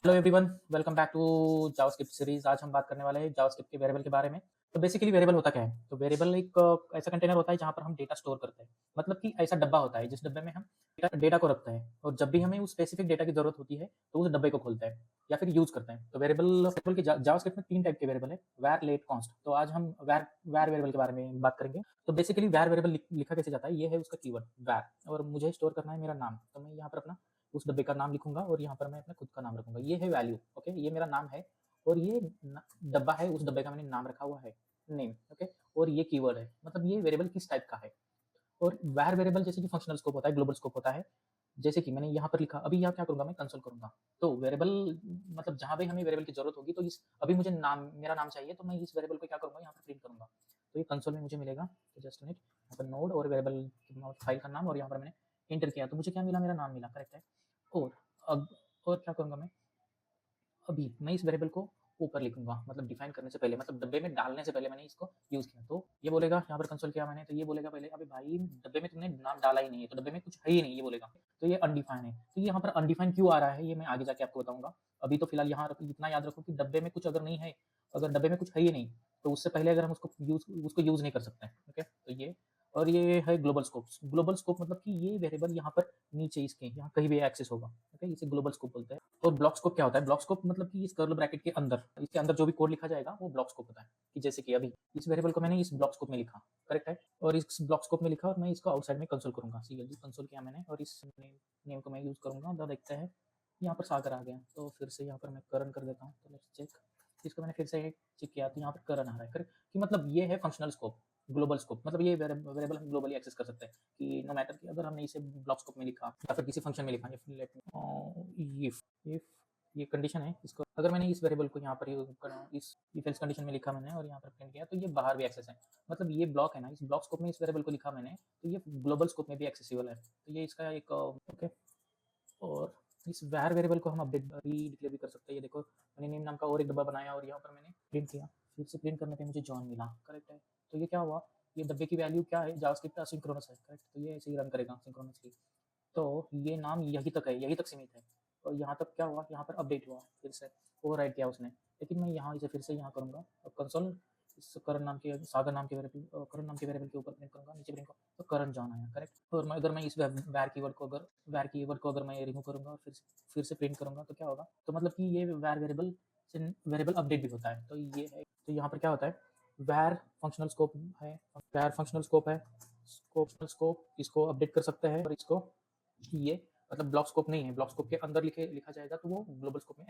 Hello everyone, welcome back to JavaScript series. आज हम बात करने वाले हैं जावास्क्रिप्ट के वेरिएबल के बारे में। तो बेसिकली वेरिएबल होता क्या है? तो वेरिएबल एक ऐसा कंटेनर होता है जहाँ पर हम डेटा स्टोर करते हैं। मतलब कि ऐसा डब्बा होता है जिस डब्बे में हम डेटा को रखते हैं और जब भी हमें उस स्पेसिफिक डेटा की जरूरत होती है तो उस डब्बे को खोलते हैं या फिर यूज करते हैं। तो वेरिएबल के जावास्क्रिप्ट में 3 टाइप के वेरिएबल है, वैर, लेट, कॉन्स्ट। तो आज हम वैर वेरिएबल के बारे में बात करेंगे। तो बेसिकली वैर वेरिएबल लिखा कैसे जाता है, ये है उसका कीवर्ड वैर, और मुझे स्टोर करना है मेरा नाम। तो मैं यहाँ पर अपना उस डब्बे का नाम लिखूंगा और यहाँ पर मैं अपने खुद का नाम रखूंगा। ये है वैल्यू, ओके, ये मेरा नाम है और ये डब्बा है, उस डब्बे का मैंने नाम रखा हुआ है, नेम, ओके। और ये कीवर्ड है, मतलब ये वेरिएबल किस टाइप का है। और वैर वेरिएबल जैसे कि फंक्शनल स्कोप होता है, ग्लोबल स्कोप होता है। जैसे कि मैंने यहाँ पर लिखा, अभी यहाँ क्या करूंगा, मैं कंसोल करूंगा। तो वेरिएबल मतलब जहां भी हमें वेरिएबल की जरूरत होगी, तो इस अभी मुझे नाम, मेरा नाम चाहिए, तो मैं इस वेरिएबल को क्या करूंगा, यहाँ पर प्रिंट करूंगा। तो ये कंसोल में मुझे मिलेगा। तो जस्ट मिनट, यहाँ पर नोड और वेरिएबल फाइल का नाम, और यहाँ पर मैंने एंटर किया तो मुझे क्या मिला, मेरा नाम मिला, करेक्ट है। और अब और क्या करूंगा मैं, अभी मैं इस वेरिएबल को ऊपर लिखूंगा, मतलब डिफाइन करने से पहले, मतलब डब्बे में डालने से पहले मैंने इसको यूज किया। तो ये बोलेगा, यहाँ पर कंसोल किया मैंने, तो ये बोलेगा पहले, अबे भाई डब्बे में तुमने नाम डाला ही नहीं है, तो डब्बे में कुछ है ही नहीं, ये बोलेगा। तो ये अनडिफाइन है। तो ये यहाँ पर अनडिफाइन क्यों आ रहा है, ये मैं आगे जाके आपको बताऊंगा। अभी तो फिलहाल यहाँ इतना याद रखो कि डब्बे में कुछ अगर नहीं है, अगर डब्बे में कुछ है ही नहीं, तो उससे पहले अगर हम उसको यूज नहीं कर सकते हैं, ओके। तो ये, और ये है ग्लोबल स्कोप। ग्लोबल स्कोप मतलब कि ये वेरिएबल यहाँ पर नीचे इसके यहाँ कहीं भी एक्सेस होगा, ओके, इसे ग्लोबल स्कोप बोलते हैं। और ब्लॉक स्कोप क्या होता है? ब्लॉक स्कोप मतलब कि इस कर्ली ब्रैकेट के अंदर, इसके अंदर जो भी कोड लिखा जाएगा वो ब्लॉक स्कोप होता है। कि जैसे कि अभी इस वेरिएबल को मैंने इस ब्लॉक स्कोप में लिखा, करेक्ट है। और इस ब्लॉक स्कोप में लिखा और मैं इसको आउटसाइड में कंसोल करूंगा, सीएलजी कंसोल किया मैंने, और इस नेम को मैं यूज करूंगा। तो देखते हैं, यहाँ पर सागर आ गया, तो फिर से यहाँ पर मैं करण कर देता हूँ। तो लेट्स चेक, इसको मैंने फिर से चेक किया, तो यहाँ पर करण आ रहा है, करेक्ट। कि मतलब ये है फंक्शनल स्कोप। ग्लोबल स्कोप मतलब ये वेरिएबल हम ग्लोबली एक्सेस कर सकते हैं, कि नो मैटर कि अगर हमने इसे ब्लॉक स्कोप में लिखा या फिर किसी फंक्शन में लिखा, इफ ये कंडीशन है, इसको अगर मैंने इस वेरिएबल को यहाँ पर इस इफ एल्स कंडीशन में लिखा मैंने और यहाँ पर प्रिंट किया, तो ये बाहर भी एक्सेस है। मतलब ये ब्लॉक है ना, इस ब्लॉक स्कोप में इस वेरिएबल को लिखा मैंने, तो ये ग्लोबल स्कोप में भी एक्सेसिबल है। तो ये इसका एक ओके। और इस var वेरिएबल को हम अपडेट भी डिक्लेयर भी कर सकते हैं। ये देखो, मैंने नेम नाम का और एक डब्बा बनाया और यहाँ पर मैंने प्रिंट किया, फिर से प्रिंट करने पे मुझे जॉन मिला, करेक्ट है। तो ये क्या हुआ, ये डब्बे की वैल्यू क्या है, जावास्क्रिप्ट असिंक्रोनस है, करेक्ट। तो ये ऐसे ही रन करेगा सिंक्रोनसली। तो ये नाम यहीं तक है, यहीं तक सीमित है। और यहाँ तक क्या हुआ, यहाँ पर अपडेट हुआ, फिर से ओवरराइट किया उसने। लेकिन मैं यहाँ इसे फिर से यहाँ करूँगा और कंसोल इस करण नाम के, सागर नाम के वेरिएबल, करण नाम के वेरिएबल के ऊपर प्रिंट करूँगा, नीचे प्रिंट करूँगा, तो करण जॉन आया, करेक्ट। और मैं अगर मैं इस वैर कीवर्ड को अगर मैं रिमूव करूँगा और फिर से प्रिंट करूँगा, तो क्या होगा, तो मतलब कि ये वैर वेरिएबल से वेरिएबल अपडेट भी होता है। तो ये है, तो यहाँ पर क्या होता है, वैर फंक्शनल स्कोप है, स्कोप इसको अपडेट कर सकते हैं, और इसको ये मतलब ब्लॉक स्कोप नहीं है, ब्लॉक स्कोप के अंदर लिखा जाएगा तो वो ग्लोबल स्कोप में